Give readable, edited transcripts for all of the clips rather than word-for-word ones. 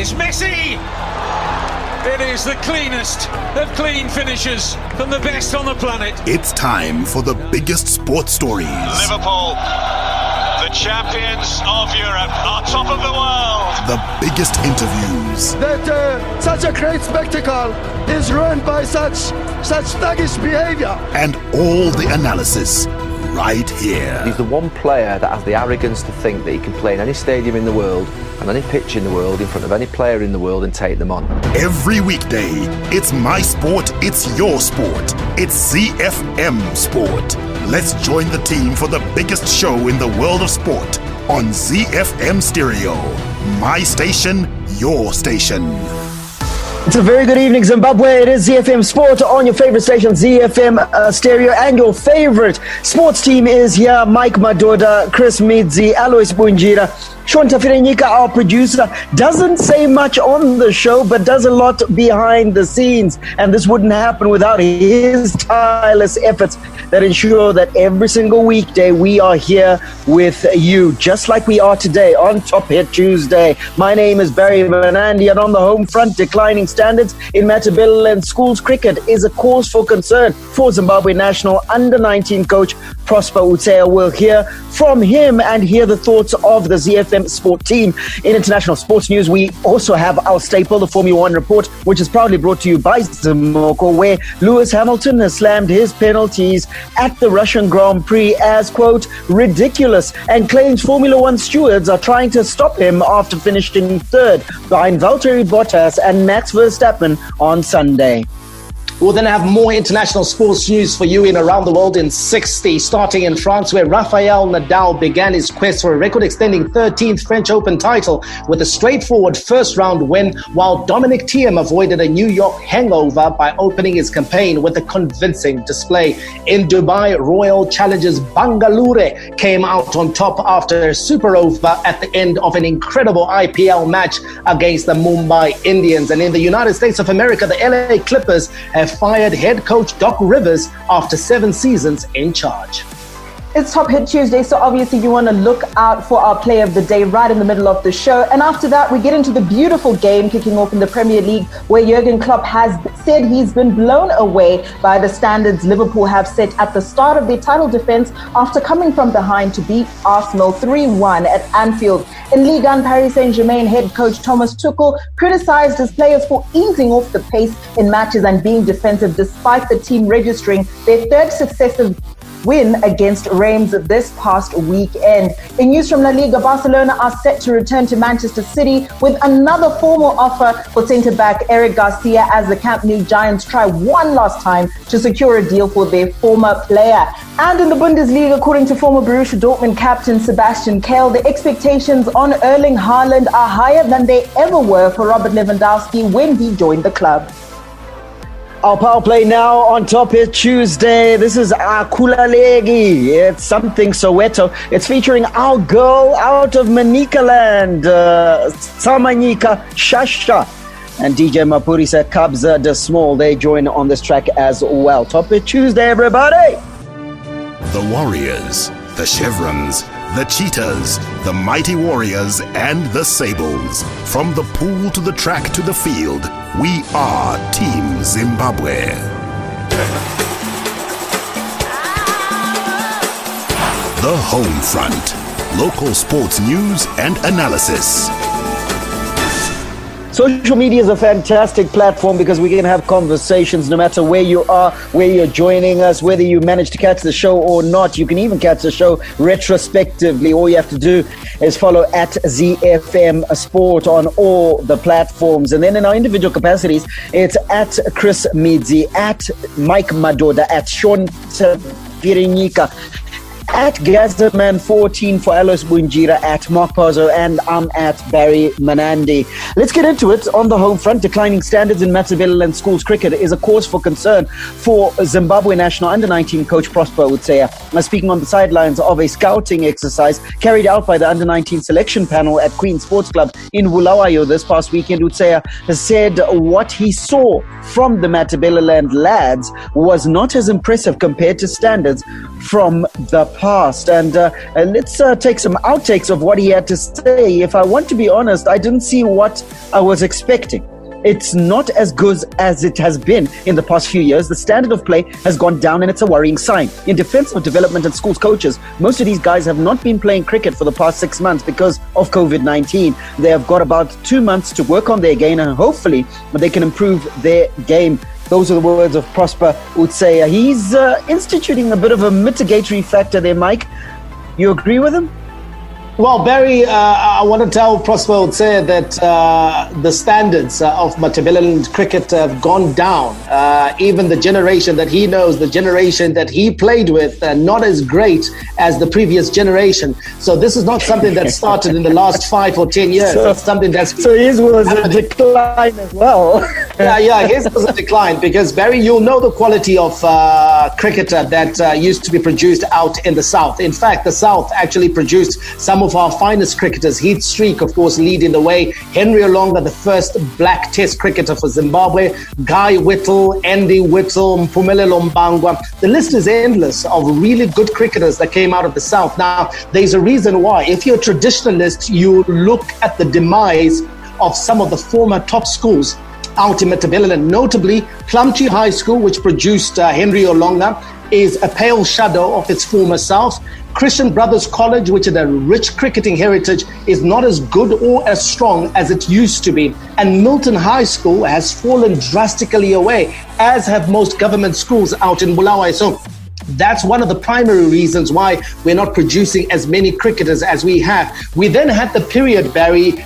It's Messi! It is the cleanest of clean finishes from the best on the planet. It's time for the biggest sports stories. Liverpool, the champions of Europe, are top of the world. The biggest interviews. That such a great spectacle is ruined by such thuggish behavior. And all the analysis right here. He's the one player that has the arrogance to think that he can play in any stadium in the world and any pitch in the world in front of any player in the world and take them on. Every weekday, it's my sport, it's your sport. It's ZiFM Sport. Let's join the team for the biggest show in the world of sport on ZiFM Stereo. My station, your station. It's a very good evening, Zimbabwe. It is ZiFM Sport on your favorite station, ZiFM Stereo, and your favorite sports team is here. Mike Madoda, Chris Midzi, Alois Bunjira, Sean Tafirenyika, our producer, doesn't say much on the show, but does a lot behind the scenes. And this wouldn't happen without his tireless efforts that ensure that every single weekday we are here with you, just like we are today on Top Hit Tuesday. My name is Barry Manandi, and on the home front, declining standards in Matabeleland schools cricket is a cause for concern for Zimbabwe national under-19 coach Prosper Utseya. We'll hear from him and hear the thoughts of the ZiFM Sport team. In international sports news, we also have our staple, the Formula One report, which is proudly brought to you by Zimoko, where Lewis Hamilton has slammed his penalties at the Russian Grand Prix as, quote, ridiculous, and claims Formula One stewards are trying to stop him after finishing third behind Valtteri Bottas and Max Verstappen on Sunday. We'll then have more international sports news for you in around the world in 60, starting in France, where Rafael Nadal began his quest for a record-extending 13th French Open title with a straightforward first-round win, while Dominic Thiem avoided a New York hangover by opening his campaign with a convincing display. In Dubai, Royal Challengers Bangalore came out on top after a super over at the end of an incredible IPL match against the Mumbai Indians. And in the United States of America, the LA Clippers have fired head coach Doc Rivers after 7 seasons in charge. It's Top Hit Tuesday, so obviously you want to look out for our play of the day right in the middle of the show. And after that, we get into the beautiful game kicking off in the Premier League, where Jurgen Klopp has said he's been blown away by the standards Liverpool have set at the start of their title defence after coming from behind to beat Arsenal 3-1 at Anfield. In Ligue 1, Paris Saint-Germain head coach Thomas Tuchel criticised his players for easing off the pace in matches and being defensive, despite the team registering their third successive win against Reims this past weekend. In news from La Liga, Barcelona are set to return to Manchester City with another formal offer for centre-back Eric Garcia as the Camp Nou Giants try one last time to secure a deal for their former player. And in the Bundesliga, according to former Borussia Dortmund captain Sebastian Kehl, the expectations on Erling Haaland are higher than they ever were for Robert Lewandowski when he joined the club. Our power play now on Top Hit Tuesday. This is Akulalegi. It's something Soweto. It's featuring our girl out of Manicaland, Samanyika Shasha. And DJ Mapurisa Kabza De Small, they join on this track as well. Top Hit Tuesday, everybody. The Warriors, the Chevrons, the Cheetahs, the Mighty Warriors, and the Sables. From the pool to the track to the field, we are Team Zimbabwe. The Home Front. Local sports news and analysis. Social media is a fantastic platform because we can have conversations no matter where you are, where you're joining us, whether you manage to catch the show or not. You can even catch the show retrospectively. All you have to do is follow at ZiFM Sport on all the platforms. And then in our individual capacities, it's at Chris Midzi, at Mike Madoda, at Sean Tafirenyika, at Gazman14 for Alois Bunjira, at Mark Pazzo, and I'm at Barry Manandi. Let's get into it. On the home front, declining standards in Matabeleland schools cricket is a cause for concern for Zimbabwe national under-19 coach Prosper Utseya. Speaking on the sidelines of a scouting exercise carried out by the under-19 selection panel at Queen Sports Club in Bulawayo this past weekend, Utseya said what he saw from the Matabeleland lads was not as impressive compared to standards from the past. And let's take some outtakes of what he had to say. If I want to be honest, I didn't see what I was expecting. It's not as good as it has been in the past few years. The standard of play has gone down, and it's a worrying sign. In defense of development and schools coaches, most of these guys have not been playing cricket for the past 6 months because of COVID-19. They have got about 2 months to work on their game, and hopefully they can improve their game. Those are the words of Prosper Utseya. He's instituting a bit of a mitigatory factor there, Mike. You agree with him? Well, Barry, I want to tell Prosper Utseya that the standards of Matabeleland cricket have gone down. Even the generation that he knows, the generation that he played with, not as great as the previous generation. So this is not something that started in the last 5 or 10 years. It's something that's so his was a decline as well. Yeah, his was a decline because, Barry, you'll know the quality of cricketer that used to be produced out in the South. In fact, the South actually produced some of our finest cricketers. Heath Streak, of course, leading the way. Henry Olonga, the first black test cricketer for Zimbabwe. Guy Whittle, Andy Whittle, Mpumelelo Mbangwa. The list is endless of really good cricketers that came out of the South. Now, there's a reason why. If you're a traditionalist, you look at the demise of some of the former top schools out in Matabeleland, notably Plumtree High School, which produced Henry Olonga, is a pale shadow of its former self. Christian Brothers College, which had a rich cricketing heritage, is not as good or as strong as it used to be. And Milton High School has fallen drastically away, as have most government schools out in Bulawayo. So that's one of the primary reasons why we're not producing as many cricketers as we have. We then had the period, Barry,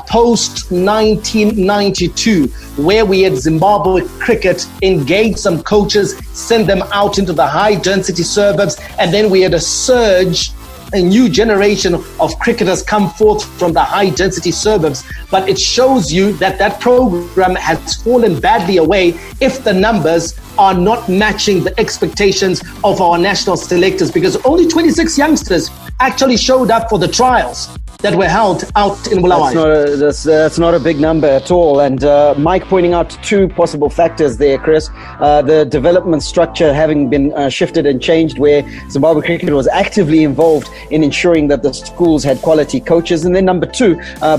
post-1992, where we had Zimbabwe cricket engage some coaches, send them out into the high-density suburbs, and then we had a surge. A new generation of cricketers come forth from the high-density suburbs, but it shows you that that program has fallen badly away if the numbers are not matching the expectations of our national selectors, because only 26 youngsters actually showed up for the trials that were held out in Bulawayo. That's not a big number at all. And Mike pointing out 2 possible factors there, Chris. The development structure having been shifted and changed, where Zimbabwe Cricket was actively involved in ensuring that the schools had quality coaches. And then number 2,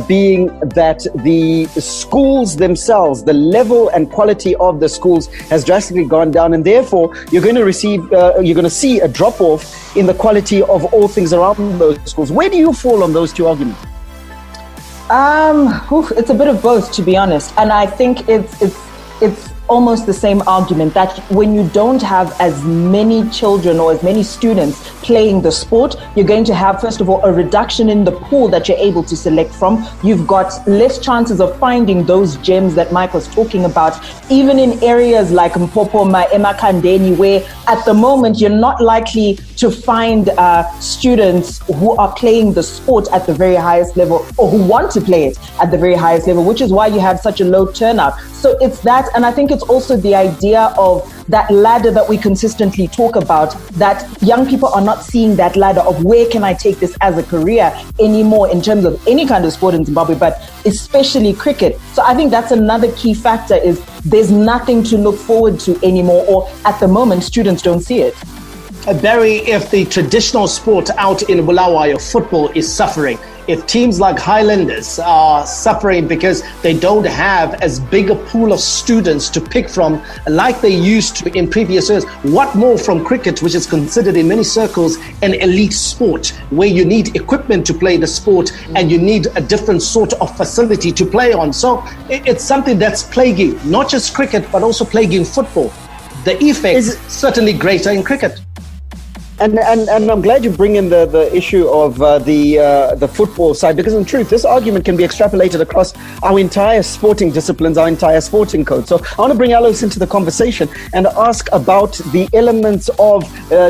being that the schools themselves, the level and quality of the schools has drastically gone down. And therefore, you're going to see a drop-off in the quality of all things around those schools. Where do you fall on those 2 arguments? It's a bit of both, to be honest. And I think it's almost the same argument that when you don't have as many children or as many students playing the sport, you're going to have, first of all, a reduction in the pool that you're able to select from. You've got less chances of finding those gems that Mike was talking about, even in areas like Mpopoma, Emakhandeni, where at the moment you're not likely to find students who are playing the sport at the very highest level or who want to play it at the very highest level, which is why you have such a low turnout. So it's that, and I think it's also the idea of that ladder that we consistently talk about, that young people are not seeing that ladder of where can I take this as a career anymore in terms of any kind of sport in Zimbabwe, but especially cricket. So I think that's another key factor, is there's nothing to look forward to anymore, or at the moment, students don't see it. Barry, if the traditional sport out in Bulawayo, football, is suffering, if teams like Highlanders are suffering because they don't have as big a pool of students to pick from like they used to in previous years, what more from cricket, which is considered in many circles an elite sport, where you need equipment to play the sport and you need a different sort of facility to play on. So it's something that's plaguing not just cricket, but also plaguing football. The effect is certainly greater in cricket. And I'm glad you bring in the issue of the football side, because in truth, this argument can be extrapolated across our entire sporting disciplines, our entire sporting code. So I want to bring Alois into the conversation and ask about the elements of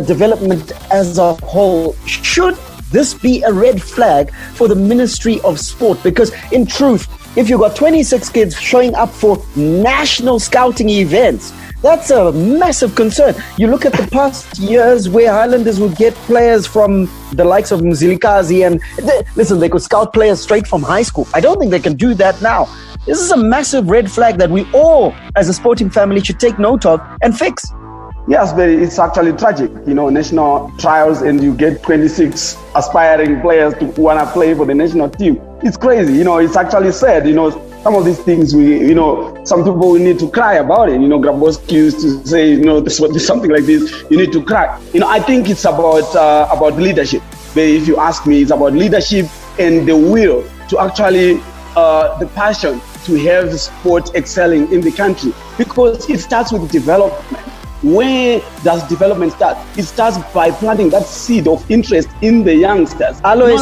development as a whole. Should this be a red flag for the Ministry of Sport? Because in truth, if you've got 26 kids showing up for national scouting events, that's a massive concern. You look at the past years where Highlanders would get players from the likes of Mzilikazi, and they could scout players straight from high school. I don't think they can do that now. This is a massive red flag that we all, as a sporting family, should take note of and fix. Yes, but it's actually tragic. National trials and you get 26 aspiring players to want to play for the national team. It's crazy. It's actually sad. Some of these things some people will need to cry about it. Grabowski used to say, there's something like this, you need to cry. I think it's about leadership. But if you ask me, it's about leadership and the will to actually, the passion to have sport excelling in the country, because it starts with development. Where does development start? It starts by planting that seed of interest in the youngsters. Alois,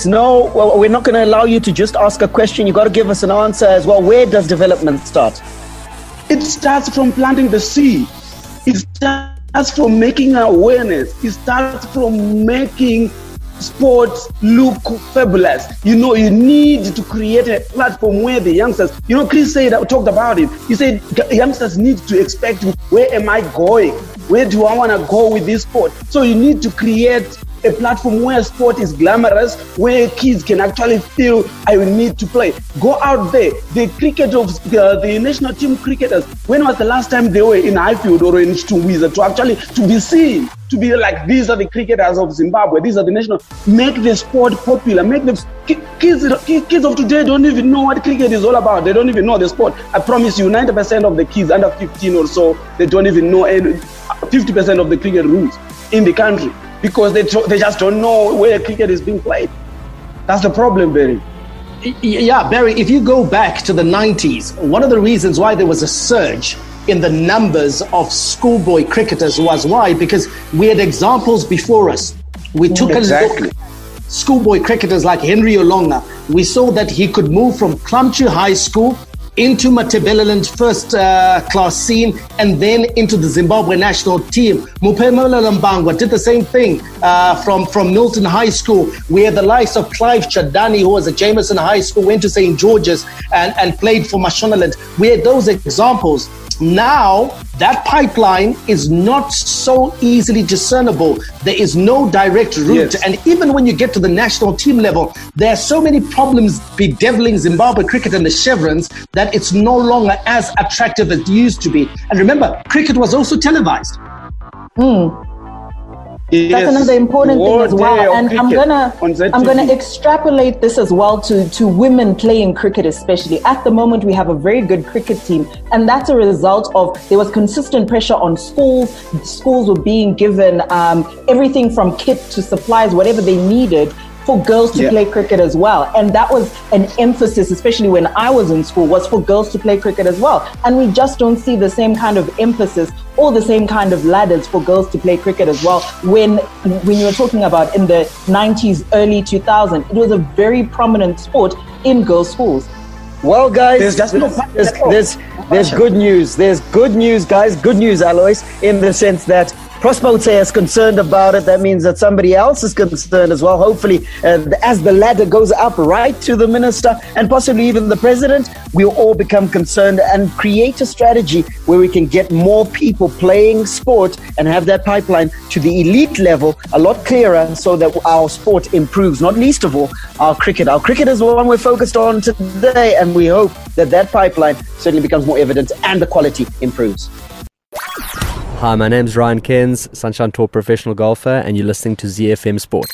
no, we're not going to allow you to just ask a question. You got to give us an answer as well. Where does development start? It starts from planting the seed. It starts from making awareness. It starts from making sports look fabulous. You need to create a platform where the youngsters, Chris talked about it. He said youngsters need to expect, where am I going? Where do I want to go with this sport? So you need to create a platform where sport is glamorous, where kids can actually feel, I will need to play. Go out there. The cricket of the national team cricketers, when was the last time they were in Highfield or in Chitumwiza to be seen? To be like, these are the cricketers of Zimbabwe, these are the national. Make the sport popular. Make the kids of today don't even know what cricket is all about. They don't even know the sport. I promise you, 90% of the kids under 15 or so, they don't even know 50% of the cricket rules in the country, because they just don't know where cricket is being played. That's the problem, Barry. Yeah, Barry, if you go back to the 90s, one of the reasons why there was a surge in the numbers of schoolboy cricketers was why? Because we had examples before us. We took a look. Schoolboy cricketers like Henry Olonga, we saw that he could move from Klumchu High School into Matabeleland first class scene, and then into the Zimbabwe national team. Mupemela Lambangwa did the same thing from Milton High School. We had the likes of Clive Chadani, who was at Jameson High School, went to St. George's and played for Mashonaland. We had those examples. Now, that pipeline is not so easily discernible. There is no direct route. Yes. And even when you get to the national team level, there are so many problems bedeviling Zimbabwe cricket and the chevrons that it's no longer as attractive as it used to be. And remember, cricket was also televised. That's another important thing as well. And I'm gonna extrapolate this as well to women playing cricket, especially. At the moment, we have a very good cricket team, and that's a result of there was consistent pressure on schools. Schools were being given everything from kit to supplies, whatever they needed, for girls to play cricket as well. And that was an emphasis, especially when I was in school, was for girls to play cricket as well. And we just don't see the same kind of emphasis or the same kind of ladders for girls to play cricket as well. When you were talking about in the 90s, early 2000s, it was a very prominent sport in girls' schools. Well, guys, there's good news. There's good news, guys. Good news, Alois, in the sense that Prospotse is concerned about it. That means that somebody else is concerned as well. Hopefully, as the ladder goes up right to the minister and possibly even the president, we'll all become concerned and create a strategy where we can get more people playing sport and have that pipeline to the elite level a lot clearer, so that our sport improves, not least of all our cricket. Our cricket is the one we're focused on today, and we hope that that pipeline certainly becomes more evident and the quality improves. Hi, my name's Ryan Kens, Sunshine Tour professional golfer, and you're listening to ZiFM Sport.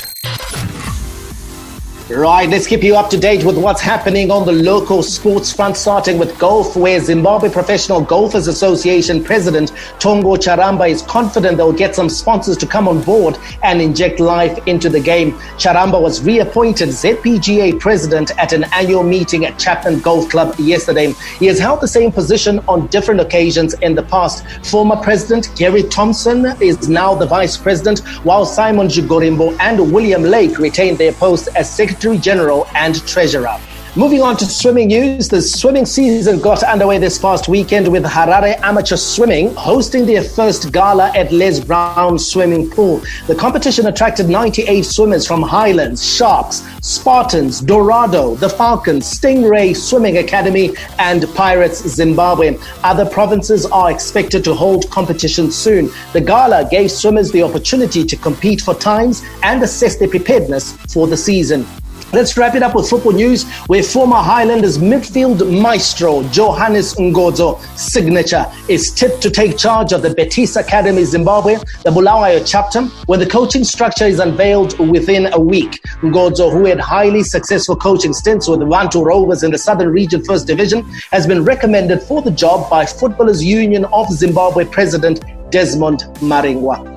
Right, let's keep you up to date with what's happening on the local sports front, starting with golf, where Zimbabwe Professional Golfers Association President Tongo Charamba is confident they'll get some sponsors to come on board and inject life into the game. Charamba was reappointed ZPGA President at an annual meeting at Chapman Golf Club yesterday. He has held the same position on different occasions in the past. Former President Gary Thompson is now the Vice President, while Simon Jigorimbo and William Lake retain their posts as Secretary General and Treasurer. Moving on to swimming news, the swimming season got underway this past weekend with Harare Amateur Swimming hosting their first gala at Les Brown Swimming Pool. The competition attracted 98 swimmers from Highlands, Sharks, Spartans, Dorado, the Falcons, Stingray Swimming Academy, and Pirates Zimbabwe. Other provinces are expected to hold competitions soon. The gala gave swimmers the opportunity to compete for times and assess their preparedness for the season. Let's wrap it up with football news, where former Highlanders midfield maestro Johannes Ngozo's signature is tipped to take charge of the Betis Academy Zimbabwe, the Bulawayo chapter, where the coaching structure is unveiled within a week. Ngozo, who had highly successful coaching stints with the Bantu Rovers in the Southern Region First Division, has been recommended for the job by Footballers Union of Zimbabwe President Desmond Maringwa.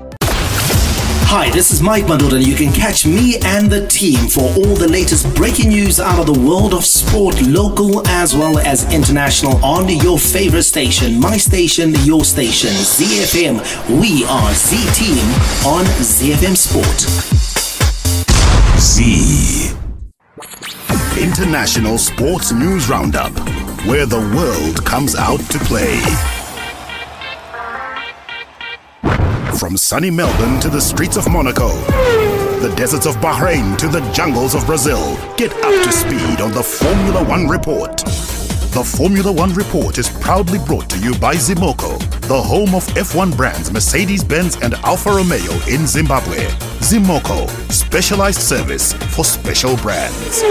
Hi, this is Mike Madoda, and you can catch me and the team for all the latest breaking news out of the world of sport, local as well as international, on your favorite station, my station, your station, ZiFM. We are Z-Team on ZiFM Sport. Z. International Sports News Roundup, where the world comes out to play. From sunny Melbourne to the streets of Monaco, the deserts of Bahrain to the jungles of Brazil, get up to speed on the Formula One Report. The Formula One Report is proudly brought to you by Zimoco, the home of F1 brands Mercedes-Benz and Alfa Romeo in Zimbabwe. Zimoco, specialized service for special brands.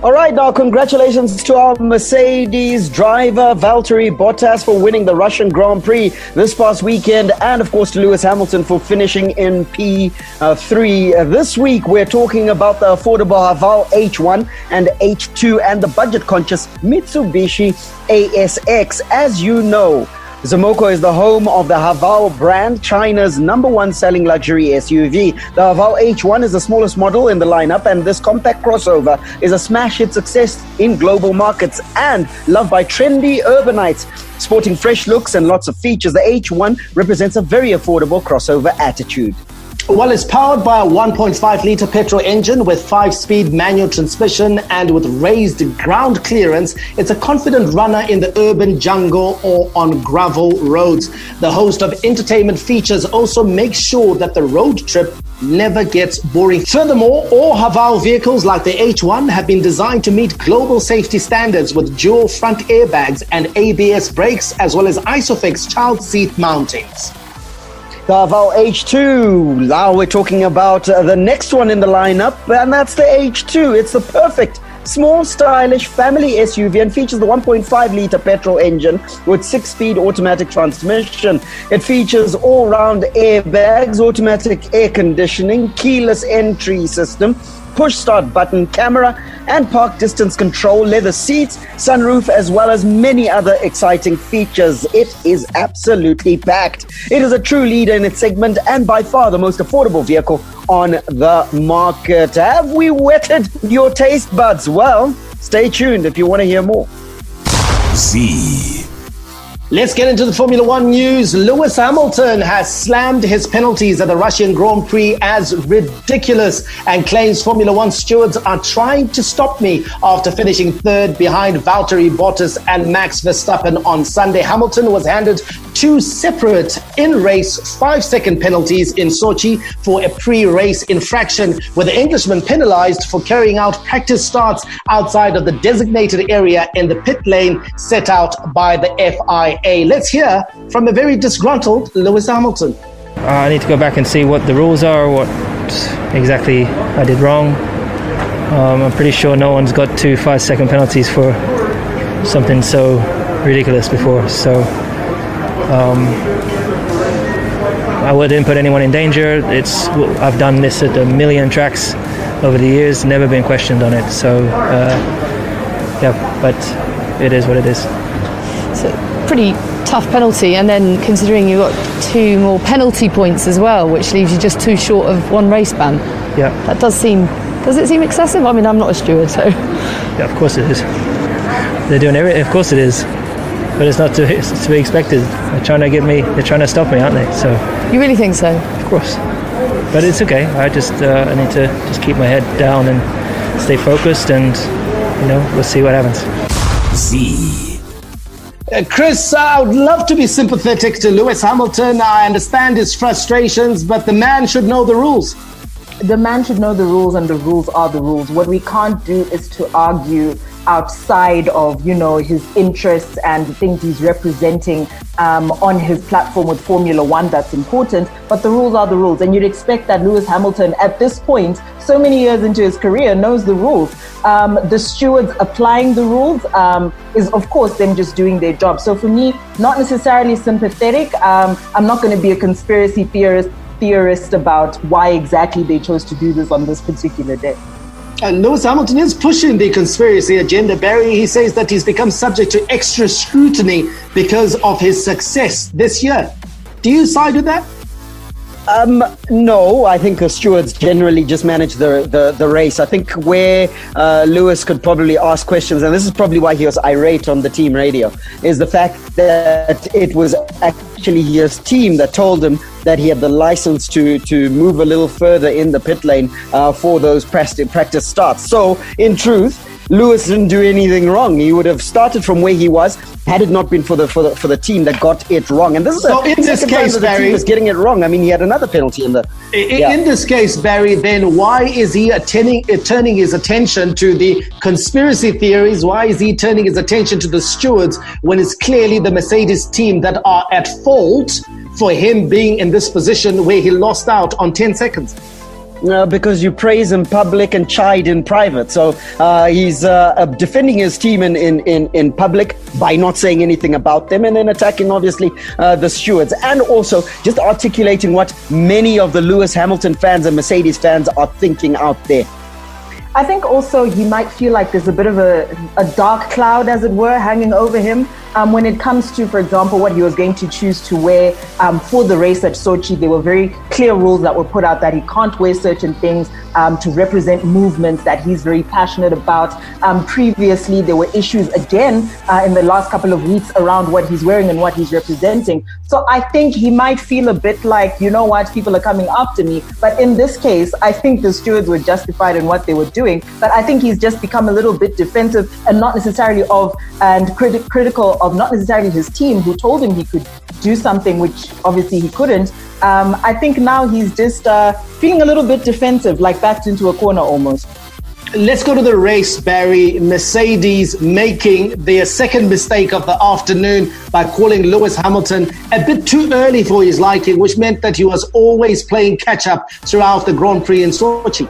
All right, now congratulations to our Mercedes driver Valtteri Bottas for winning the Russian Grand Prix this past weekend, and of course to Lewis Hamilton for finishing in P3. This week we're talking about the affordable Haval H1 and H2 and the budget-conscious Mitsubishi ASX. As you know, Zimoco is the home of the Haval brand, China's #1 selling luxury SUV. The Haval H1 is the smallest model in the lineup, and this compact crossover is a smash hit success in global markets and loved by trendy urbanites. Sporting fresh looks and lots of features, the H1 represents a very affordable crossover attitude. Well, it's powered by a 1.5-litre petrol engine with 5-speed manual transmission and with raised ground clearance. It's a confident runner in the urban jungle or on gravel roads. The host of entertainment features also makes sure that the road trip never gets boring. Furthermore, all Haval vehicles like the H1 have been designed to meet global safety standards with dual front airbags and ABS brakes, as well as ISOFIX child seat mountings. The Haval H2. Now we're talking about the next one in the lineup, and that's the H2. It's the perfect small, stylish family SUV and features the 1.5-litre petrol engine with 6-speed automatic transmission. It features all-round airbags, automatic air conditioning, keyless entry system, push start button, camera and park distance control, leather seats, sunroof, as well as many other exciting features. It is absolutely packed. It is a true leader in its segment and by far the most affordable vehicle on the market. Have we whetted your taste buds? Well, stay tuned if you want to hear more. Z. Let's get into the Formula One news. Lewis Hamilton has slammed his penalties at the Russian Grand Prix as ridiculous and claims Formula One stewards are trying to stop me after finishing third behind Valtteri Bottas and Max Verstappen on Sunday. Hamilton was handed 2 separate in-race 5-second penalties in Sochi for a pre-race infraction, with the Englishman penalized for carrying out practice starts outside of the designated area in the pit lane set out by the FIA. Let's hear from a very disgruntled Lewis Hamilton. I need to go back and see what the rules are, what exactly I did wrong. I'm pretty sure no one's got 2 5-second penalties for something so ridiculous before. So I didn't put anyone in danger. I've done this at a million tracks over the years, never been questioned on it. So yeah, but it is what it is. So pretty tough penalty, and then considering you got 2 more penalty points as well, which leaves you just 2 short of 1 race ban. Yeah, that does it seem excessive? I mean, I'm not a steward, so yeah, of course it is. They're doing everything. Of course it is, but it's to be expected. They're trying to stop me, aren't they? So you really think so? Of course, but it's okay. I need to just keep my head down and stay focused, and we'll see what happens. Z. Chris, I would love to be sympathetic to Lewis Hamilton. I understand his frustrations, but the man should know the rules. The man should know the rules, and the rules are the rules. What we can't do is to argue outside of, his interests and the things he's representing on his platform with Formula One that's important. But the rules are the rules. And you'd expect that Lewis Hamilton, at this point, so many years into his career, knows the rules. The stewards applying the rules is, of course, them just doing their job. So for me, not necessarily sympathetic. I'm not going to be a conspiracy theorist about why exactly they chose to do this on this particular day. And Lewis Hamilton is pushing the conspiracy agenda, Barry. He says that he's become subject to extra scrutiny because of his success this year. Do you side with that? No, I think the stewards generally just manage the race. I think where Lewis could probably ask questions, and this is probably why he was irate on the team radio, is the fact that it was actually his team that told him that he had the license to move a little further in the pit lane for those practice starts. So, in truth, Lewis didn't do anything wrong. He would have started from where he was had it not been for the team that got it wrong. And this is so in this case, Barry, the team is getting it wrong. I mean, he had another penalty in the. In this case, Barry, then why is he turning his attention to the conspiracy theories? Why is he turning his attention to the stewards when it's clearly the Mercedes team that are at fault for him being in this position where he lost out on 10 seconds? Because you praise in public and chide in private. So he's defending his team in public by not saying anything about them, and then attacking, obviously, the stewards. And also just articulating what many of the Lewis Hamilton fans and Mercedes fans are thinking out there. I think also he might feel like there's a bit of a dark cloud, as it were, hanging over him. When it comes to, for example, what he was going to choose to wear for the race at Sochi, there were very clear rules that were put out that he can't wear certain things to represent movements that he's very passionate about. Previously, there were issues again in the last couple of weeks around what he's wearing and what he's representing. So I think he might feel a bit like, you know what, people are coming after me. But in this case, I think the stewards were justified in what they were doing. But I think he's just become a little bit defensive and not necessarily critical of not necessarily his team, who told him he could do something which obviously he couldn't. I think now he's just feeling a little bit defensive, like backed into a corner almost. Let's go to the race, Barry. Mercedes making their second mistake of the afternoon by calling Lewis Hamilton a bit too early for his liking, which meant that he was always playing catch-up throughout the Grand Prix in Sochi.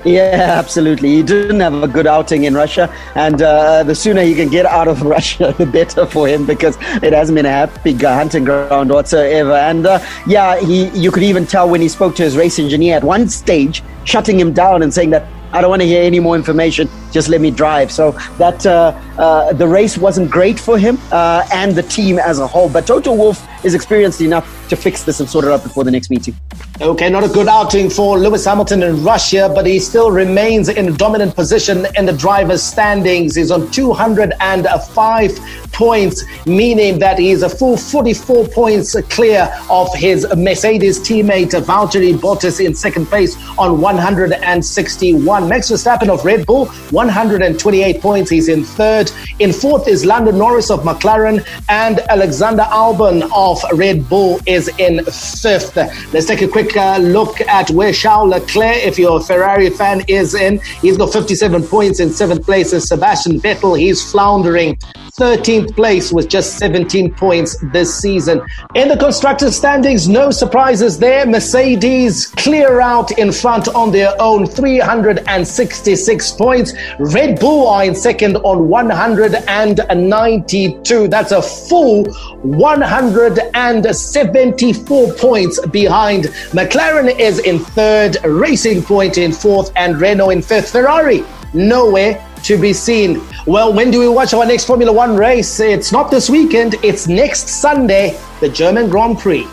Yeah, absolutely. He didn't have a good outing in Russia, and the sooner he can get out of Russia, the better for him, because it hasn't been a happy hunting ground whatsoever. And you could even tell when he spoke to his race engineer at one stage, shutting him down and saying that, I don't want to hear any more information, just let me drive. So that the race wasn't great for him and the team as a whole. But Toto Wolff is experienced enough to fix this and sort it out before the next meeting. Okay, not a good outing for Lewis Hamilton in Russia, but he still remains in a dominant position in the driver's standings. He's on 205 points, meaning that he's a full 44 points clear of his Mercedes teammate Valtteri Bottas in second place on 161. Max Verstappen of Red Bull, 128 points. He's in third. In fourth is Lando Norris of McLaren, and Alexander Albon of Red Bull is in fifth. Let's take a quick look at where Charles Leclerc, if you're a Ferrari fan, is in. He's got 57 points. In seventh place is Sebastian Vettel. He's floundering 13th place with just 17 points this season. In the constructors' standings, no surprises there. Mercedes clear out in front on their own, 366 points. Red Bull are in second on 192. That's a full 174 points behind. McLaren is in third, Racing Point in fourth, and Renault in fifth. Ferrari nowhere to be seen. Well, when do we watch our next Formula One race? It's not this weekend, it's next Sunday, the German Grand Prix.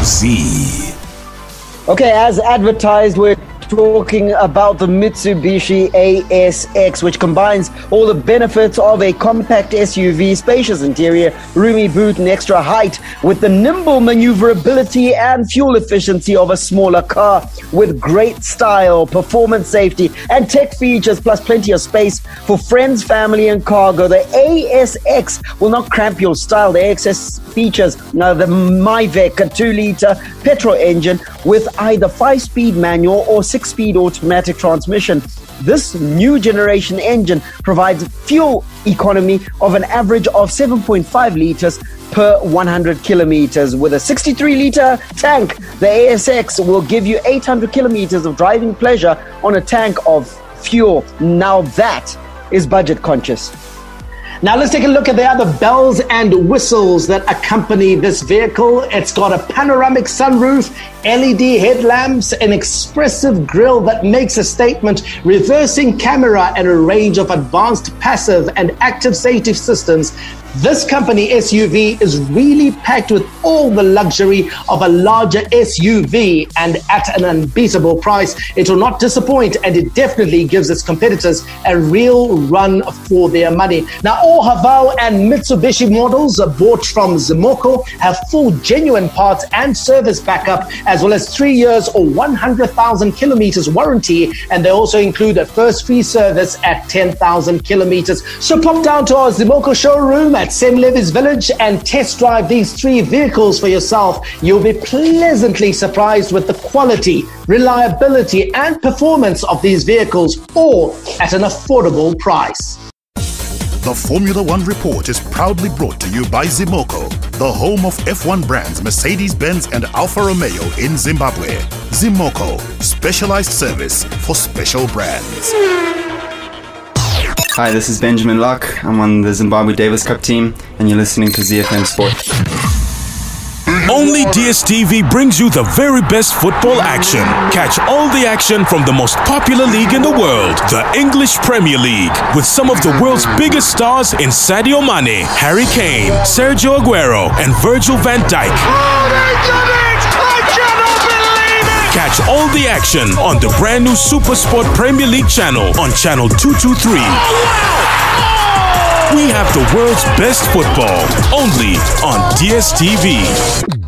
Z. Okay, as advertised, we're talking about the Mitsubishi ASX, which combines all the benefits of a compact SUV, spacious interior, roomy boot, and extra height, with the nimble maneuverability and fuel efficiency of a smaller car, with great style, performance, safety, and tech features, plus plenty of space for friends, family, and cargo. The ASX will not cramp your style. The ASX features the Myvec 2-litre petrol engine with either 5-speed manual or 6-speed automatic transmission. This new generation engine provides fuel economy of an average of 7.5 litres per 100 kilometers. With a 63-litre tank, the ASX will give you 800 kilometers of driving pleasure on a tank of fuel. Now that is budget conscious. Now let's take a look at the other bells and whistles that accompany this vehicle. It's got a panoramic sunroof, LED headlamps, an expressive grille that makes a statement, reversing camera, and a range of advanced passive and active safety systems. This company SUV is really packed with all the luxury of a larger SUV, and at an unbeatable price. It will not disappoint, and it definitely gives its competitors a real run for their money. Now, all Haval and Mitsubishi models bought from Zimoco have full genuine parts and service backup, as well as 3 years or 100,000 kilometers warranty, and they also include a first free service at 10,000 kilometers. So pop down to our Zimoco showroom at Semlevis Village and test drive these 3 vehicles for yourself. You'll be pleasantly surprised with the quality, reliability, and performance of these vehicles, all at an affordable price. The Formula One Report is proudly brought to you by Zimoco, the home of F1 brands Mercedes-Benz and Alfa Romeo in Zimbabwe. Zimoco, specialized service for special brands. Hi, this is Benjamin Locke. I'm on the Zimbabwe Davis Cup team, and you're listening to ZiFM Sport. Only DSTV brings you the very best football action. Catch all the action from the most popular league in the world, the English Premier League, with some of the world's biggest stars in Sadio Mane, Harry Kane, Sergio Aguero, and Virgil van Dijk. Oh, they did it! I cannot believe it! Catch all the action on the brand new SuperSport Premier League channel on channel 223. Oh, wow! We have the world's best football, only on DSTV.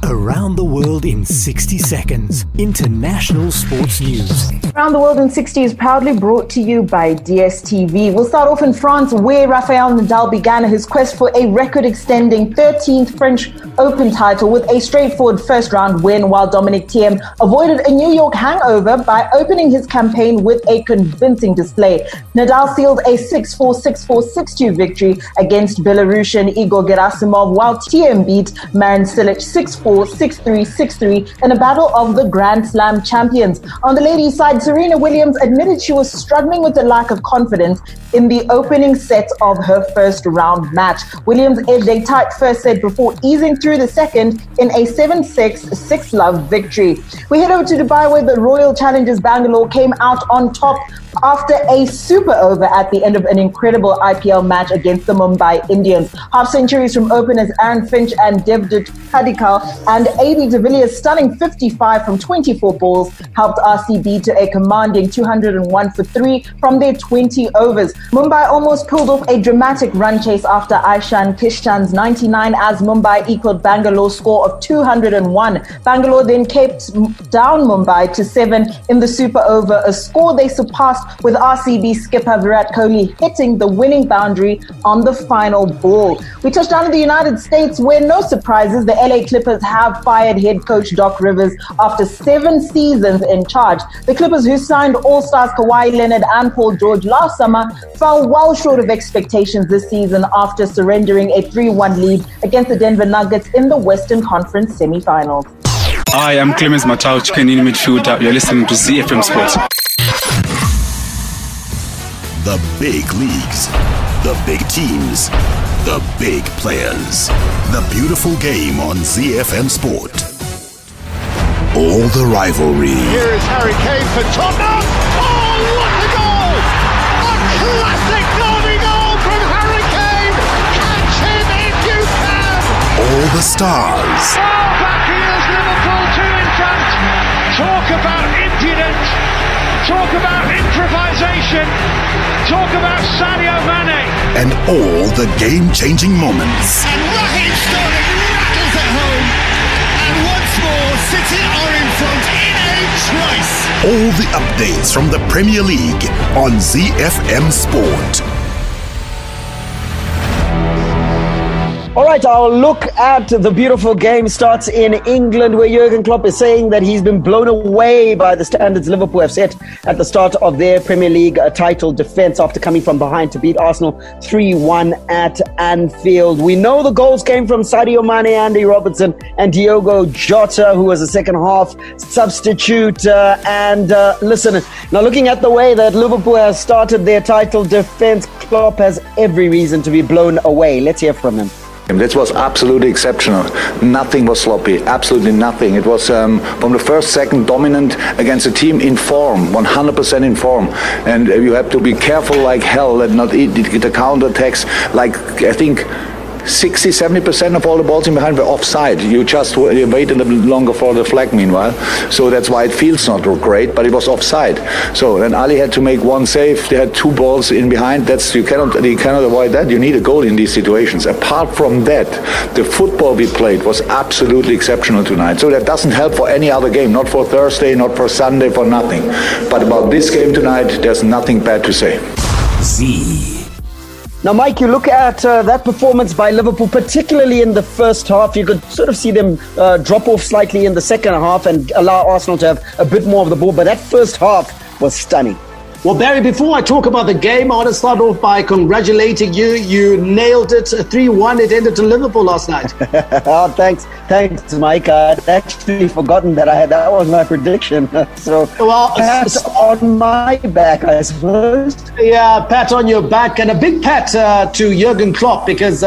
Around the world in 60 seconds. International sports news. Around the World in 60 is proudly brought to you by DSTV. We'll start off in France, where Rafael Nadal began his quest for a record-extending 13th French Open title with a straightforward first-round win, while Dominic Thiem avoided a New York hangover by opening his campaign with a convincing display. Nadal sealed a 6-4, 6-4, 6-2 victory against Belarusian Igor Gerasimov, while Thiem beat Marin Cilic 6-4, 6-3, 6-3 in a battle of the Grand Slam champions. On the ladies' side, Serena Williams admitted she was struggling with the lack of confidence in the opening set of her first round match. Williams edged a tight first set before easing through the second in a 7-6, 6-love victory. We head over to Dubai, where the Royal Challengers Bangalore came out on top after a super over at the end of an incredible IPL match against the Mumbai Indians. Half centuries from openers Aaron Finch and Devdutt Padikkal and AB de Villiers' stunning 55 from 24 balls helped RCB to a commanding 201 for 3 from their 20 overs. Mumbai almost pulled off a dramatic run chase after Aishan Kishtan's 99 as Mumbai equaled Bangalore's score of 201. Bangalore then kept down Mumbai to 7 in the super over, a score they surpassed with RCB skipper Virat Kohli hitting the winning boundary on the final ball. We touched down in the United States, where no surprises, the LA Clippers have fired head coach Doc Rivers after 7 seasons in charge. The Clippers, who signed all-stars Kawhi Leonard and Paul George last summer, fell well short of expectations this season after surrendering a 3-1 lead against the Denver Nuggets in the Western Conference semifinals. Hi, I'm Clemens Matau, chicken in midfielder. You're listening to ZiFM Sports. The big leagues, the big teams, the big players. The beautiful game on ZiFM Sport. All the rivalry. Here is Harry Kane for Tottenham. Oh, what a goal! A classic derby goal from Harry Kane. Catch him if you can. All the stars. Oh, back here's Liverpool 2 in front. Talk about impudent. Talk about improvisation. Talk about Sadio Mane. And all the game-changing moments. And Raheem Sterling rattles it home. And once more, City are in front in a trice. All the updates from the Premier League on ZiFM Sport. All right, our look at the beautiful game starts in England, where Jurgen Klopp is saying that he's been blown away by the standards Liverpool have set at the start of their Premier League title defence after coming from behind to beat Arsenal 3-1 at Anfield. We know the goals came from Sadio Mane, Andy Robertson and Diogo Jota, who was a second half substitute. Listen, now looking at the way that Liverpool has started their title defence, Klopp has every reason to be blown away. Let's hear from him. This was absolutely exceptional. Nothing was sloppy, absolutely nothing. It was from the first second dominant against a team in form, 100% in form. And you have to be careful like hell that not the counter-attacks, like I think 60-70% of all the balls in behind were offside. You just wait a little longer for the flag meanwhile. So that's why it feels not great, but it was offside. So then Ali had to make one save. They had two balls in behind. You cannot avoid that. You need a goal in these situations. Apart from that, the football we played was absolutely exceptional tonight. So that doesn't help for any other game. Not for Thursday, not for Sunday, for nothing. But about this game tonight, there's nothing bad to say. Now, Mike, you look at that performance by Liverpool, particularly in the first half. You could sort of see them drop off slightly in the second half and allow Arsenal to have a bit more of the ball. But that first half was stunning. Well, Barry, before I talk about the game, I want to start off by congratulating you. You nailed it. 3-1. It ended to Liverpool last night. Oh, thanks, Mike. I'd actually forgotten that was my prediction. So, pat on my back, I suppose. Yeah, pat on your back, and a big pat to Jurgen Klopp, because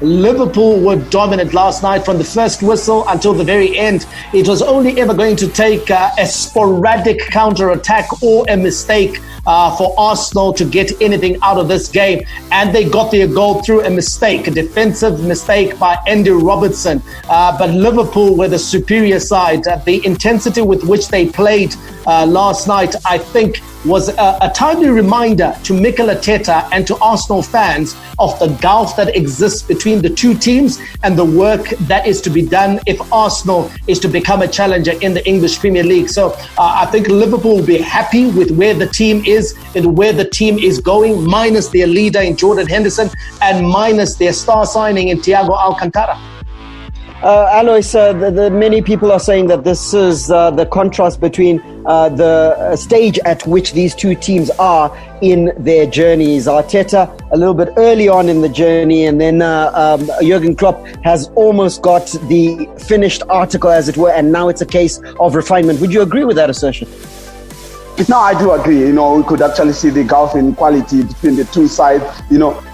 Liverpool were dominant last night from the first whistle until the very end. It was only ever going to take a sporadic counter-attack or a mistake for Arsenal to get anything out of this game, and they got their goal through a mistake, a defensive mistake by Andy Robertson. But Liverpool were the superior side. The intensity with which they played last night, I think, was a timely reminder to Mikel Arteta and to Arsenal fans of the gulf that exists between the two teams and the work that is to be done if Arsenal is to become a challenger in the English Premier League. So I think Liverpool will be happy with where the team is and where the team is going, minus their leader in Jordan Henderson and minus their star signing in Thiago Alcantara. Alois, many people are saying that this is the contrast between the stage at which these two teams are in their journeys. Arteta a little bit early on in the journey, and then Jurgen Klopp has almost got the finished article, as it were, and now it's a case of refinement. Would you agree with that assertion? No, I do agree. We could actually see the gulf in quality between the two sides,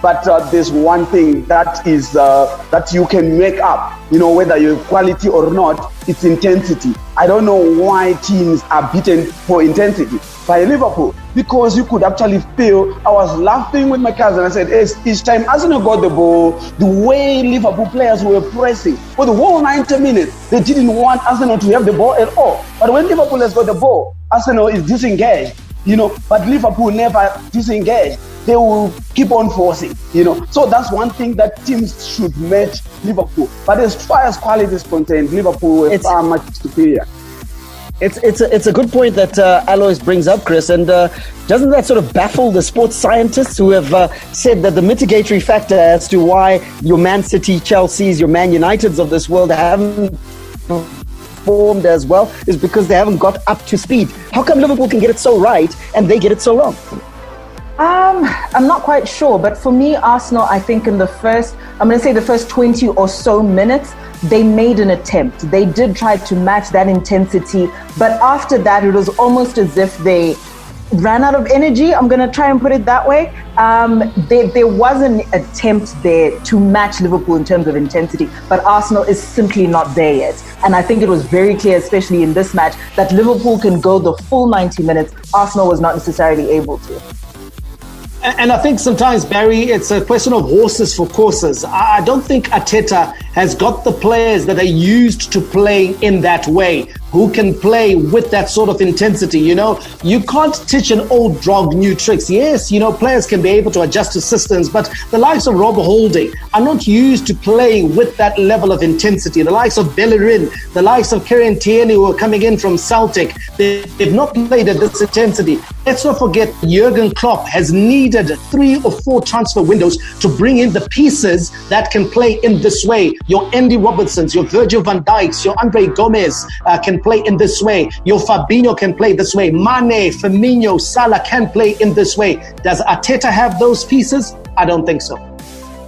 but there's one thing that is that you can make up, whether you're quality or not, it's intensity. I don't know why teams are beaten for intensity by Liverpool, because you could actually feel, I was laughing with my cousin. I said, each time Arsenal got the ball, the way Liverpool players were pressing for the whole 90 minutes, they didn't want Arsenal to have the ball at all. But when Liverpool has got the ball, Arsenal is disengaged, but Liverpool never disengaged. They will keep on forcing, So that's one thing that teams should match Liverpool. But as far as quality is concerned, Liverpool were far much superior. It's a good point that Alois brings up, Chris, and doesn't that sort of baffle the sports scientists who have said that the mitigatory factor as to why your Man City, Chelsea's, your Man Uniteds of this world haven't performed as well is because they haven't got up to speed? How come Liverpool can get it so right and they get it so wrong? I'm not quite sure, but for me, Arsenal, I think in the first 20 or so minutes, they made an attempt. They did try to match that intensity, but after that, it was almost as if they ran out of energy. I'm going to try and put it that way. There was an attempt there to match Liverpool in terms of intensity, but Arsenal is simply not there yet. And I think it was very clear, especially in this match, that Liverpool can go the full 90 minutes. Arsenal was not necessarily able to. And I think sometimes, Barry, it's a question of horses for courses. I don't think Arteta has got the players that are used to playing in that way, who can play with that sort of intensity. You know, you can't teach an old dog new tricks. Yes, you know, players can be able to adjust to systems, but the likes of Rob Holding are not used to playing with that level of intensity. The likes of Bellerin, the likes of Kieran Tierney, who are coming in from Celtic, they've not played at this intensity. Let's not forget Jurgen Klopp has needed 3 or 4 transfer windows to bring in the pieces that can play in this way. Your Andy Robertsons, your Virgil van Dijks, your Andre Gomez can play in this way. Your Fabinho can play this way. Mane, Firmino, Salah can play in this way. Does Arteta have those pieces? I don't think so.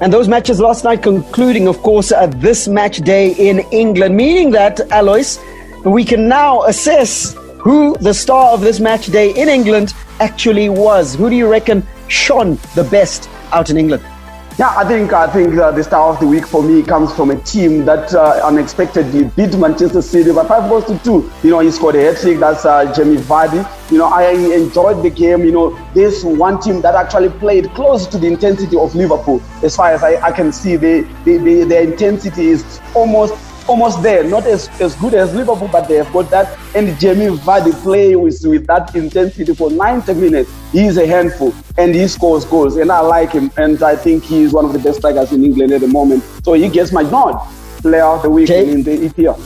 And those matches last night concluding, of course, this match day in England, meaning that, Alois, we can now assess who the star of this match day in England actually was. Who do you reckon shone the best out in England? Yeah, I think the star of the week for me comes from a team that unexpectedly beat Manchester City by 5-2. You know, he scored a hat-trick. That's Jamie Vardy. You know, I enjoyed the game. You know, this one team that actually played close to the intensity of Liverpool. As far as I can see, the intensity is almost there. Not as good as Liverpool, but they have got that. And Jamie Vardy play with that intensity for 90 minutes. He is a handful and he scores goals. And I like him. And I think he is one of the best strikers in England at the moment. So he gets my nod. Player of the week in the EPL.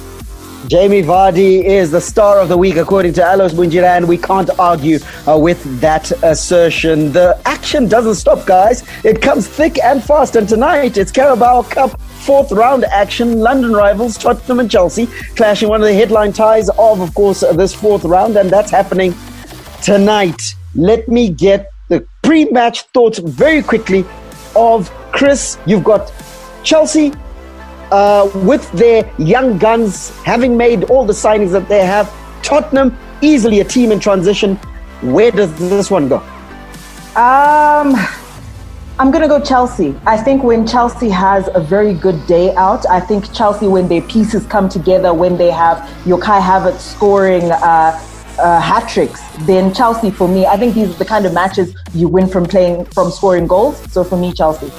Jamie Vardy is the star of the week, according to Alois Bunjira, and we can't argue with that assertion. The action doesn't stop, guys. It comes thick and fast. And tonight, it's Carabao Cup 4th round action. London rivals Tottenham and Chelsea clashing, one of the headline ties of course, this 4th round, and that's happening tonight. Let me get the pre-match thoughts very quickly of Chris. You've got Chelsea with their young guns, having made all the signings that they have. Tottenham, easily a team in transition. Where does this one go? I'm going to go Chelsea. I think when Chelsea has a very good day out, I think Chelsea, when their pieces come together, when they have your Kai Havertz scoring hat-tricks, then Chelsea, for me, I think these are the kind of matches you win from scoring goals. So for me, Chelsea.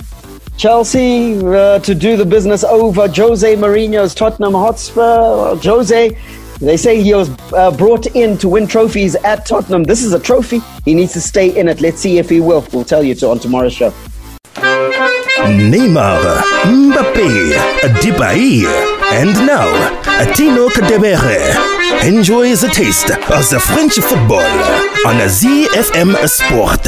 Chelsea to do the business over Jose Mourinho's Tottenham Hotspur. Jose, they say he was brought in to win trophies at Tottenham. This is a trophy. He needs to stay in it. Let's see if he will. We'll tell you on tomorrow's show. Neymar, Mbappe, Dibaye, and now Atino Kadebere enjoys a taste of the French football on a ZiFM Sport.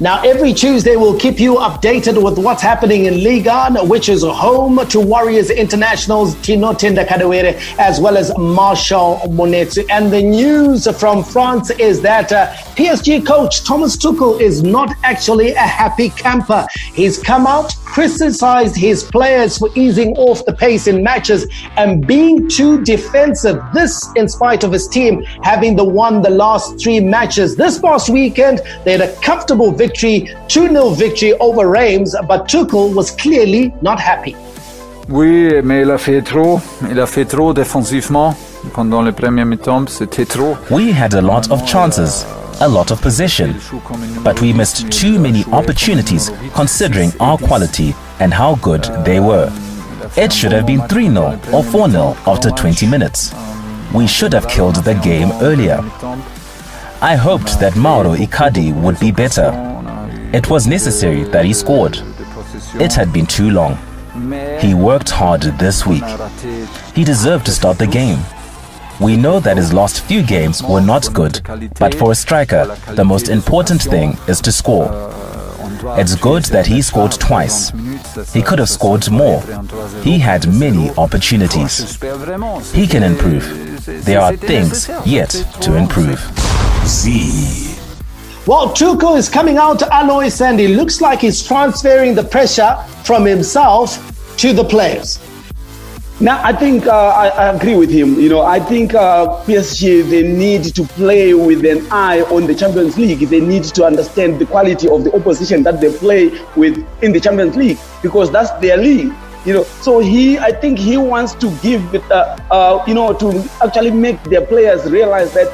Now, every Tuesday, we'll keep you updated with what's happening in Ligue 1, which is home to Warriors internationals Tino Tinda Kadewere as well as Marshall Monetsu. And the news from France is that PSG coach Thomas Tuchel is not actually a happy camper. He's come out, criticized his players for easing off the pace in matches and being too defensive. This in spite of his team having won the last 3 matches. This past weekend, they had a comfortable victory, 2-0 victory over Reims, but Tuchel was clearly not happy. Oui, mais il a fait trop défensivement. Pendant les premiers mi-temps, c'était trop. We had a lot of chances, a lot of possession, but we missed too many opportunities considering our quality and how good they were. It should have been 3-0 or 4-0 after 20 minutes. We should have killed the game earlier. I hoped that Mauro Icardi would be better. It was necessary that he scored. It had been too long. He worked hard this week. He deserved to start the game. We know that his last few games were not good, but for a striker, the most important thing is to score. It's good that he scored twice. He could have scored more. He had many opportunities. He can improve. There are things yet to improve. Well, Tuchel is coming out, Alois, and he looks like he's transferring the pressure from himself to the players. Now, I think I agree with him. You know, I think PSG, they need to play with an eye on the Champions League. They need to understand the quality of the opposition that they play with in the Champions League, because that's their league. So I think he wants to give it, to actually make their players realize that,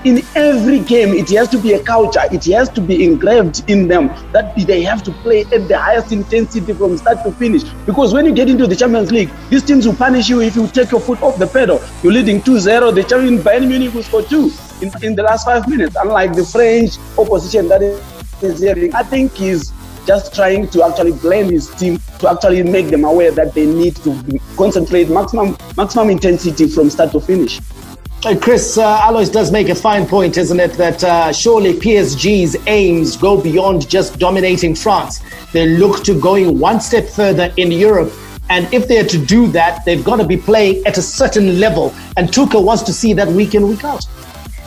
in every game it has to be a culture. It has to be engraved in them that they have to play at the highest intensity from start to finish. Because when you get into the Champions League, these teams will punish you if you take your foot off the pedal. You're leading 2-0. The champion Bayern Munich will score 2 in the last 5 minutes. Unlike the French opposition that is here, I think he's just trying to actually blend his team to actually make them aware that they need to concentrate maximum intensity from start to finish. Chris, Alois does make a fine point, isn't it, that surely PSG's aims go beyond just dominating France. They look to going one step further in Europe. And if they're to do that, they've got to be playing at a certain level. And Tuchel wants to see that week in, week out.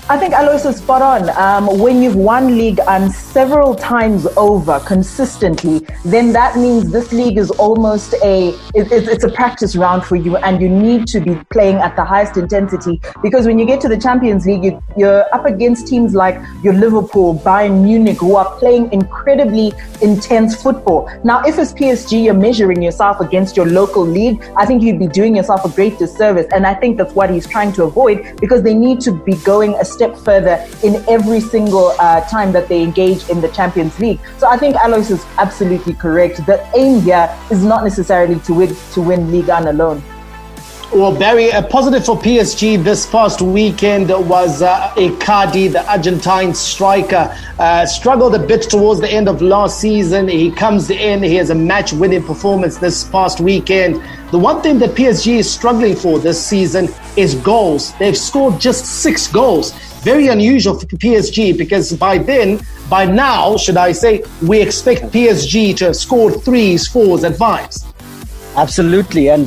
I think Alois is spot on. When you've won league several times over consistently, then that means this league is almost it's a practice round for you, and you need to be playing at the highest intensity, because when you get to the Champions League, you're up against teams like your Liverpool, Bayern Munich, who are playing incredibly intense football. Now, if as PSG you're measuring yourself against your local league, I think you'd be doing yourself a great disservice, and I think that's what he's trying to avoid, because they need to be going a step further in every single time that they engage in the Champions League. So I think Alois is absolutely correct. The aim here is not necessarily to win Ligue 1 alone. Well, Barry, a positive for PSG this past weekend was Icardi, the Argentine striker. Struggled a bit towards the end of last season. He comes in, he has a match-winning performance this past weekend. The one thing that PSG is struggling for this season is goals. They've scored just 6 goals. Very unusual for PSG, because by now, should I say, we expect PSG to have scored 3s, 4s and 5s. Absolutely, and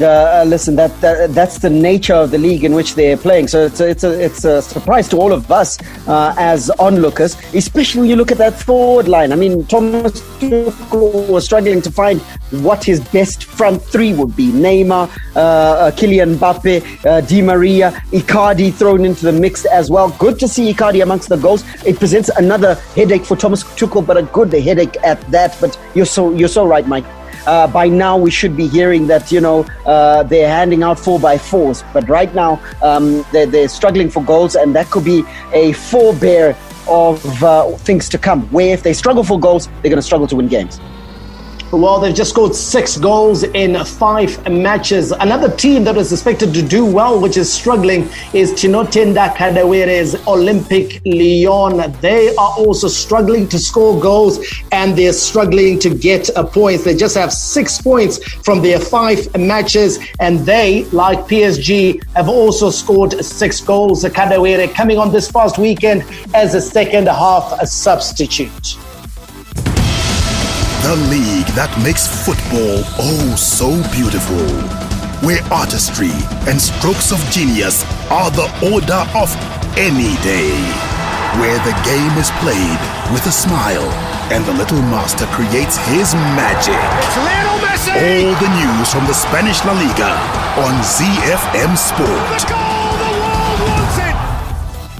listen, that's the nature of the league in which they're playing. So it's a surprise to all of us as onlookers, especially when you look at that forward line. I mean, Thomas Tuchel was struggling to find what his best front three would be. Neymar, Kylian Mbappe, Di Maria, Icardi thrown into the mix as well. Good to see Icardi amongst the goals. It presents another headache for Thomas Tuchel, but a good headache at that. But you're so right, Mike. By now we should be hearing that they're handing out 4x4s, but right now they're struggling for goals, and that could be a forebear of things to come, where if they struggle for goals, they're going to struggle to win games. Well, they've just scored 6 goals in 5 matches. Another team that was expected to do well, which is struggling, is Tinotenda Kadawere's Olympic Lyon. They are also struggling to score goals, and they're struggling to get points. They just have 6 points from their 5 matches, and they, like PSG, have also scored 6 goals. Kadawere coming on this past weekend as a second half substitute. The league that makes football oh so beautiful, where artistry and strokes of genius are the order of any day, where the game is played with a smile and the little master creates his magic. It's Lionel Messi! All the news from the Spanish La Liga on ZiFM Sport. The goal the world wants it!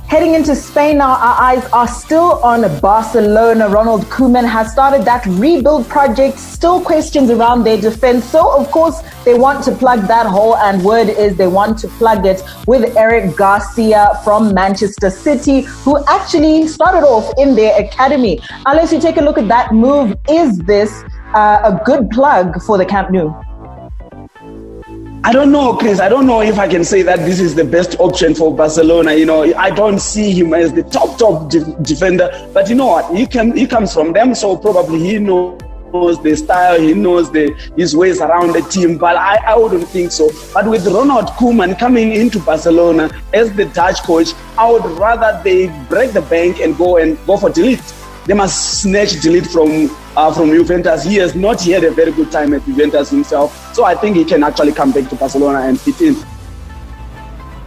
Heading into Spain now, our eyes are still on Barcelona. Ronald Koeman has started that rebuild project. Still questions around their defense. So, of course, they want to plug that hole, and word is they want to plug it with Eric Garcia from Manchester City, who actually started off in their academy. Unless you take a look at that move, is this a good plug for the Camp Nou? I don't know, Chris. I don't know if I can say that this is the best option for Barcelona. I don't see him as the top defender. But you know what? He comes from them, so probably he knows the style, he knows his ways around the team. But I wouldn't think so. But with Ronald Koeman coming into Barcelona as the Dutch coach, I would rather they break the bank and go for De Ligt. They must snatch De Ligt from Juventus. He has not had a very good time at Juventus himself. So I think he can actually come back to Barcelona and fit in.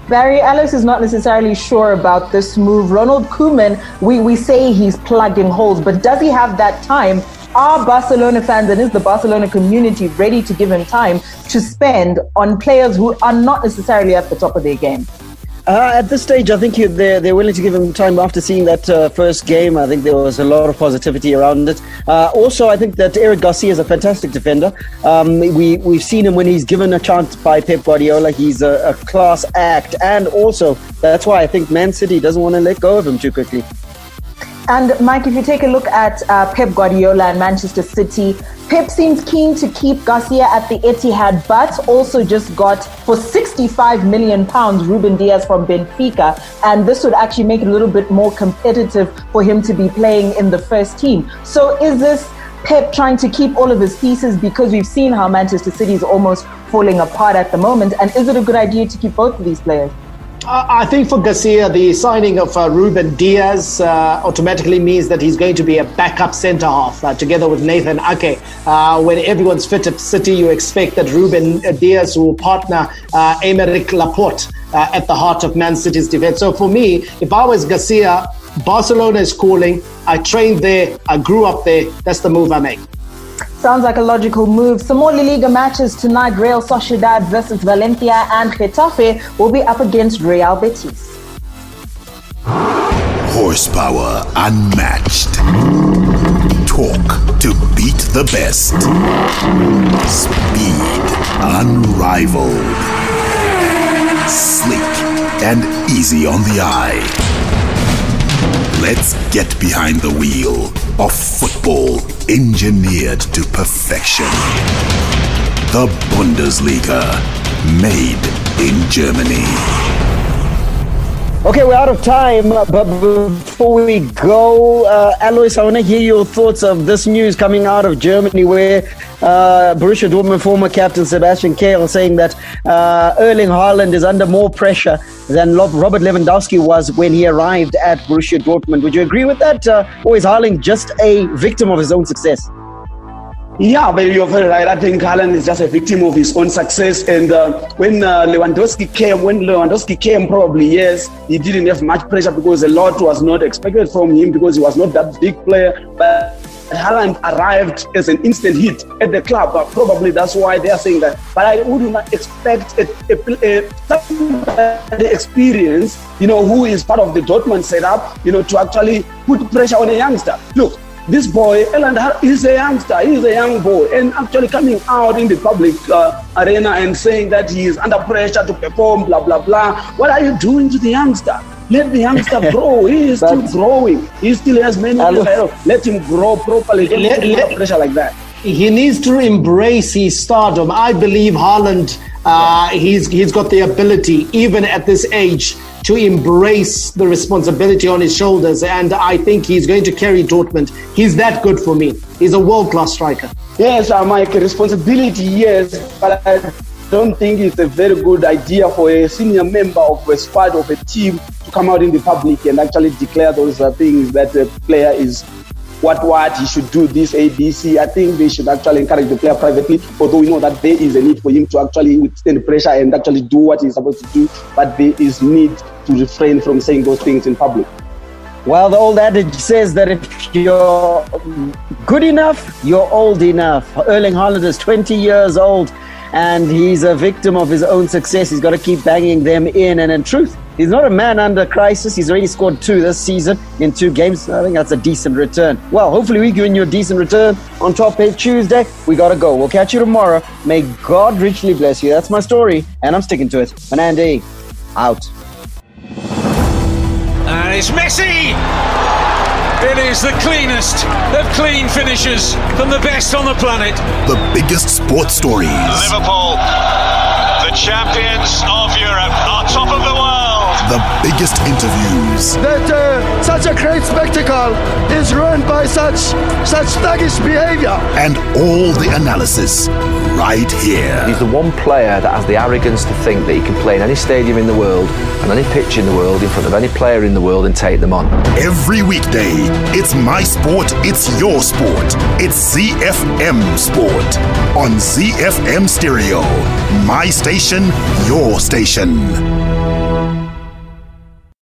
Barry, Alex is not necessarily sure about this move. Ronald Koeman, we say he's plugging holes, but does he have that time? Are Barcelona fans and is the Barcelona community ready to give him time to spend on players who are not necessarily at the top of their game? At this stage, I think they're willing to give him time after seeing that first game. I think there was a lot of positivity around it. Also, I think that Eric Garcia is a fantastic defender. We've seen him when he's given a chance by Pep Guardiola. He's a class act. And also, that's why I think Man City doesn't want to let go of him too quickly. And Mike, if you take a look at Pep Guardiola and Manchester City, Pep seems keen to keep Garcia at the Etihad, but also just got for £65 million Ruben Dias from Benfica. And this would actually make it a little bit more competitive for him to be playing in the first team. So is this Pep trying to keep all of his pieces, because we've seen how Manchester City is almost falling apart at the moment? And is it a good idea to keep both of these players? I think for Garcia, the signing of Ruben Dias automatically means that he's going to be a backup centre-half together with Nathan Ake. When everyone's fit at City, you expect that Ruben Dias will partner Aymeric Laporte at the heart of Man City's defence. So for me, if I was Garcia, Barcelona is calling. I trained there. I grew up there. That's the move I make. Sounds like a logical move. Some more La Liga matches tonight. Real Sociedad versus Valencia, and Getafe will be up against Real Betis. Horsepower unmatched. Torque to beat the best. Speed unrivaled. Sleek and easy on the eye. Let's get behind the wheel of football engineered to perfection. The Bundesliga, made in Germany. Okay, we're out of time, but before we go, Alois, I want to hear your thoughts of this news coming out of Germany, where Borussia Dortmund former captain Sebastian Kehl saying that Erling Haaland is under more pressure than Robert Lewandowski was when he arrived at Borussia Dortmund. Would you agree with that? Or is Haaland just a victim of his own success? Yeah, but you're very right. I think Haaland is just a victim of his own success. And when Lewandowski came, probably, yes, he didn't have much pressure because a lot was not expected from him because he was not that big player. But Haaland arrived as an instant hit at the club. Probably that's why they are saying that. But I would not expect the experience, who is part of the Dortmund setup, to actually put pressure on a youngster. Look, this boy, Erling Haaland, is a youngster. He's a young boy. And actually coming out in the public arena and saying that he is under pressure to perform, blah, blah, blah. What are you doing to the youngster? Let the youngster grow. He is still growing. He still has many years ahead. Let him grow properly. Don't put him under pressure like that. He needs to embrace his stardom. I believe Haaland, he's got the ability, even at this age, to embrace the responsibility on his shoulders. And I think he's going to carry Dortmund. He's that good for me. He's a world-class striker. Yes, Mike, responsibility, yes. But I don't think it's a very good idea for a senior member of a squad of a team to come out in the public and actually declare those things that the player is what he should do, this ABC. I think they should actually encourage the player privately, although we know that there is a need for him to actually withstand the pressure and actually do what he's supposed to do, but there is need to refrain from saying those things in public. Well, the old adage says that if you're good enough, you're old enough. Erling Haaland is 20 years old and he's a victim of his own success. He's got to keep banging them in. And in truth, he's not a man under crisis. He's already scored 2 this season in 2 games. I think that's a decent return. Well, hopefully we're giving you a decent return on Top 8 Tuesday. We got to go. We'll catch you tomorrow. May God richly bless you. That's my story, and I'm sticking to it. Manandi, out. And it's Messi! It is the cleanest of clean finishes from the best on the planet. The biggest sports stories. Liverpool, the champions of Europe, are top of the world. The biggest interviews. That such a great spectacle is ruined by such thuggish behavior. And all the analysis right here. He's the one player that has the arrogance to think that he can play in any stadium in the world and any pitch in the world in front of any player in the world and take them on. Every weekday, it's my sport, it's your sport. It's ZiFM Sport on ZiFM Stereo. My station, your station.